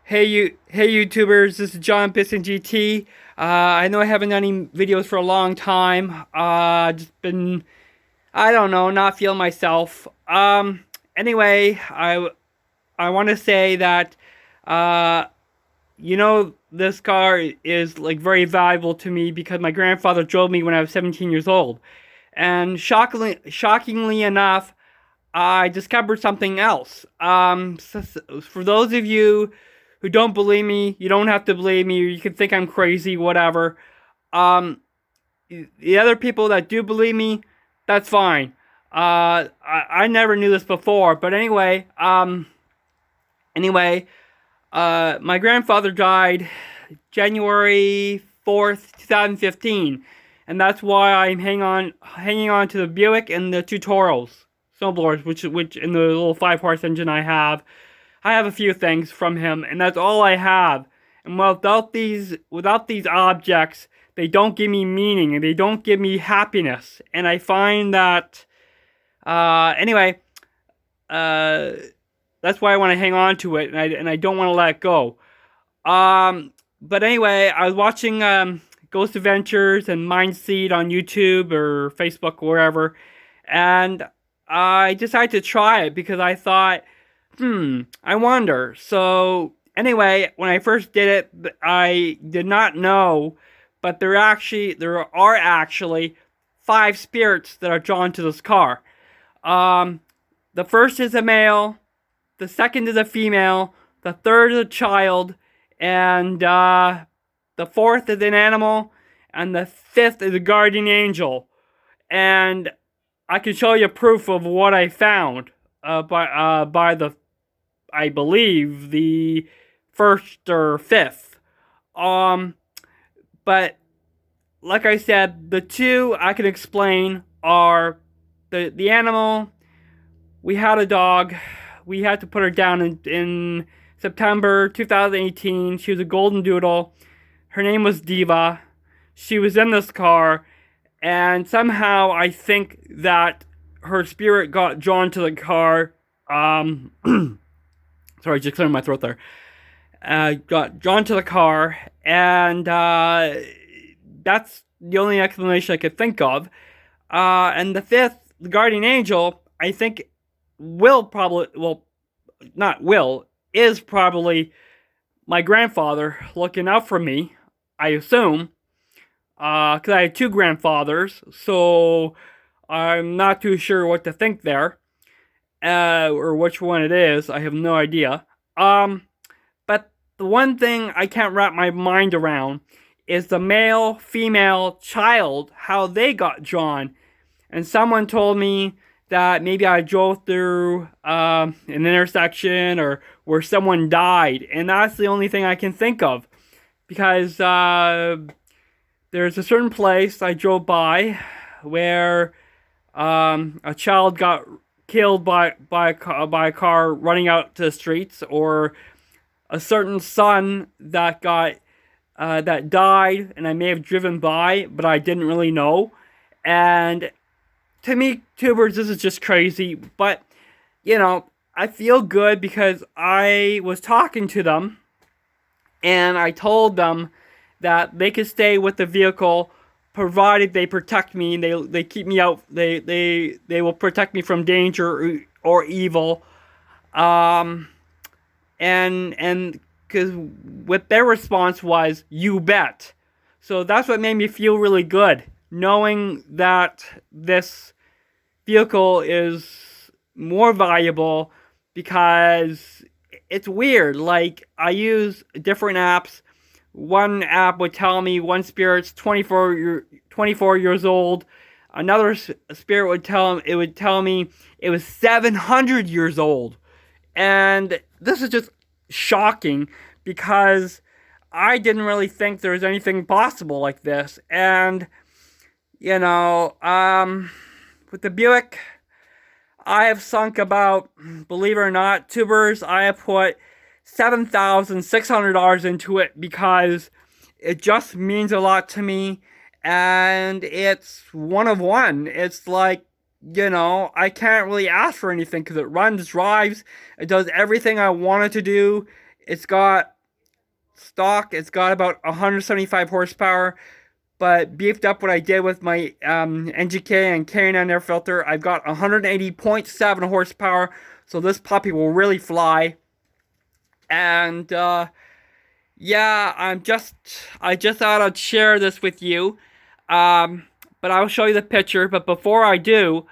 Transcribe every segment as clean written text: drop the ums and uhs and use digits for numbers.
Hey YouTubers, this is John Piston GT. I know I haven't done any videos for a long time. Just been, I don't know, not feeling myself. Anyway, I want to say that, uh, this car is like very valuable to me because my grandfather drove me when I was 17 years old. And shockingly enough, I discovered something else. For those of you who don't believe me, you don't have to believe me, or you can think I'm crazy, whatever. Um, the other people that do believe me, that's fine. I never knew this before, but anyway, my grandfather died January 4th, 2015, and that's why I'm hanging on to the Buick and the two Toros snowblowers, which in the little 5-horse engine I have. I have a few things from him, and that's all I have. And without these objects, they don't give me meaning, and they don't give me happiness. And I find that, anyway, uh, that's why I want to hang on to it, and I don't want to let it go. But anyway, I was watching Ghost Adventures and Mindseed on YouTube or Facebook, wherever, and I decided to try it because I thought, I wonder. So anyway, when I first did it, I did not know, but there are actually 5 spirits that are drawn to this car. The first is a male, the second is a female, the third is a child, and the fourth is an animal, and the fifth is a guardian angel. And I can show you proof of what I found by I believe the first or fifth. But like I said, the two I can explain are the animal. We had a dog. We had to put her down in September 2018. She was a golden doodle. Her name was Diva. She was in this car, and somehow I think that her spirit got drawn to the car. Sorry, just clearing my throat there. Got drawn to the car, and that's the only explanation I could think of. And the fifth, the guardian angel, I think is probably my grandfather looking out for me, I assume. Because I had 2 grandfathers, so I'm not too sure what to think there. Or which one it is, I have no idea. But the one thing I can't wrap my mind around is the male, female, child, how they got drawn. And someone told me that maybe I drove through an intersection or where someone died, and that's the only thing I can think of. Because there's a certain place I drove by where a child got killed by a car running out to the streets, or a certain son that died, and I may have driven by, but I didn't really know. And to me, tubers, this is just crazy. But I feel good because I was talking to them, and I told them that they could stay with the vehicle provided they protect me, and they keep me out. They will protect me from danger or evil. And because what their response was, "You bet." So that's what made me feel really good, knowing that this vehicle is more valuable, because it's weird. Like, I use different apps. One app would tell me one spirit's 24 years old. Another spirit would tell me it was 700 years old. And this is just shocking, because I didn't really think there was anything possible like this. And with the Buick, I have sunk about, believe it or not, tubers, I have put $7,600 into it because it just means a lot to me, and it's one of one. It's like, I can't really ask for anything because it runs, drives, it does everything I want it to do. It's got stock, it's got about 175 horsepower. But beefed up what I did with my NGK and K&N air filter, I've got 180.7 horsepower. So this puppy will really fly. And yeah, I just thought I'd share this with you. But I'll show you the picture. But before I do,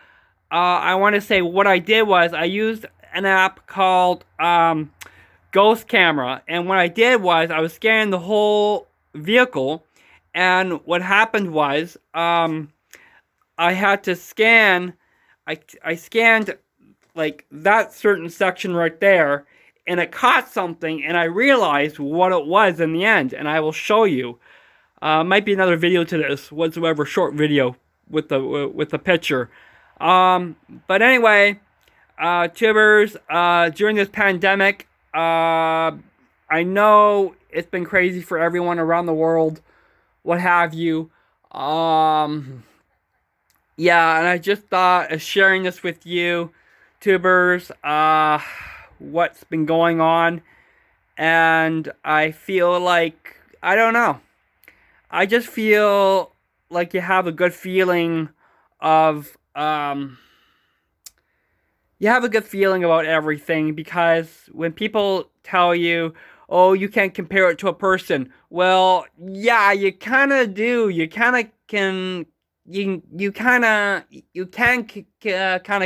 I want to say what I did was I used an app called Ghost Camera. And what I did was I was scanning the whole vehicle. And what happened was I had to scan. I scanned like that certain section right there. And it caught something, and I realized what it was in the end, and I will show you. Might be another video to this, whatsoever, short video with the picture. But anyway, tubers, during this pandemic, I know it's been crazy for everyone around the world, what have you. Yeah, and I just thought of sharing this with you, tubers. What's been going on, and I feel like, I don't know, I just feel like you have a good feeling of, you have a good feeling about everything, because when people tell you, oh, you can't compare it to a person, well, yeah, you kind of do, you kind of can, you kind of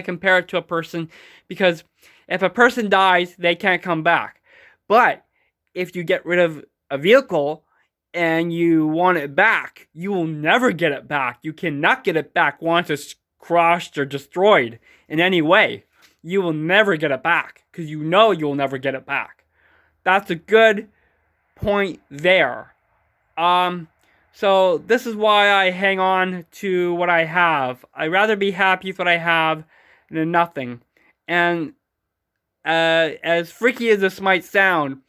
compare it to a person, because if a person dies, they can't come back. But if you get rid of a vehicle and you want it back, you will never get it back. You cannot get it back once it's crushed or destroyed in any way. You will never get it back, because you know you'll never get it back. That's a good point there. So this is why I hang on to what I have. I'd rather be happy with what I have than nothing. And as freaky as this might sound,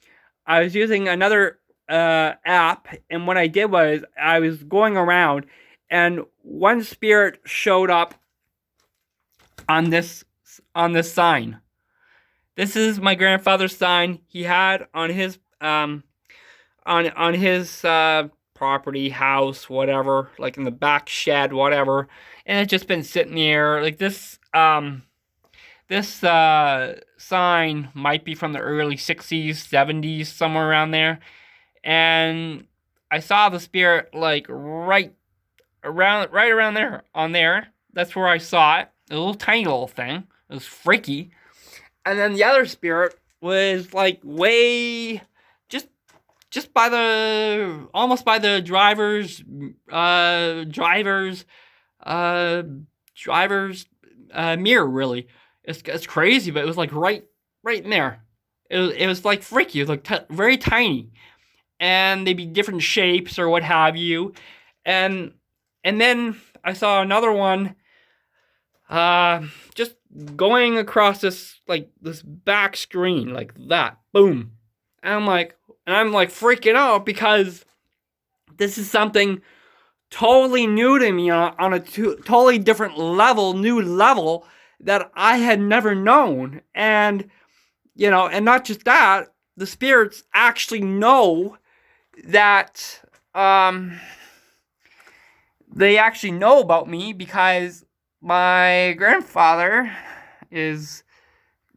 I was using another app, and what I did was I was going around, and one spirit showed up on this sign. This is my grandfather's sign. He had on his property, house, whatever, like in the back shed, whatever, and it's just been sitting there like this. This sign might be from the early 60s, 70s, somewhere around there. And I saw the spirit like right around there, on there. That's where I saw it. A little tiny little thing. It was freaky. And then the other spirit was like way just by the, almost by the driver's mirror, really. It's crazy, but it was like right in there. It was like freaky. It was like very tiny, and they'd be different shapes or what have you. And then I saw another one, just going across this back screen like that. Boom, and I'm like freaking out, because this is something totally new to me on a totally different level, new level, that I had never known. And, you know, and not just that, the spirits actually know that, they actually know about me, because my grandfather is,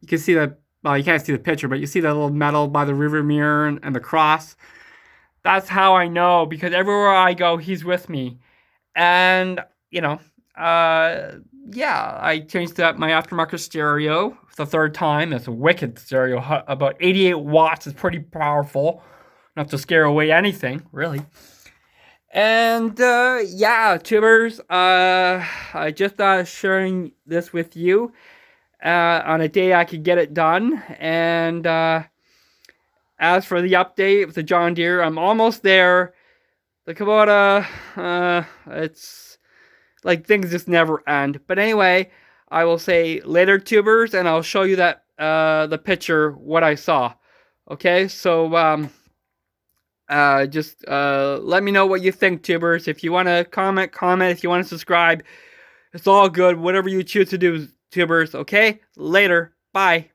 you can see the, well, you can't see the picture, but you see that little medal by the river mirror and the cross. That's how I know, because everywhere I go, he's with me. And, you know, yeah, I changed up my aftermarket stereo. It's the third time. It's a wicked stereo. About 88 watts. It's pretty powerful. Enough to scare away anything, really. And, yeah, tubers, I just thought sharing this with you on a day I could get it done. And, as for the update with the John Deere, I'm almost there. The Kubota, it's like things just never end. But anyway, I will say later, tubers, and I'll show you that the picture, what I saw. Okay, so just let me know what you think, tubers. If you want to comment. If you want to subscribe, it's all good. Whatever you choose to do, tubers. Okay, later. Bye.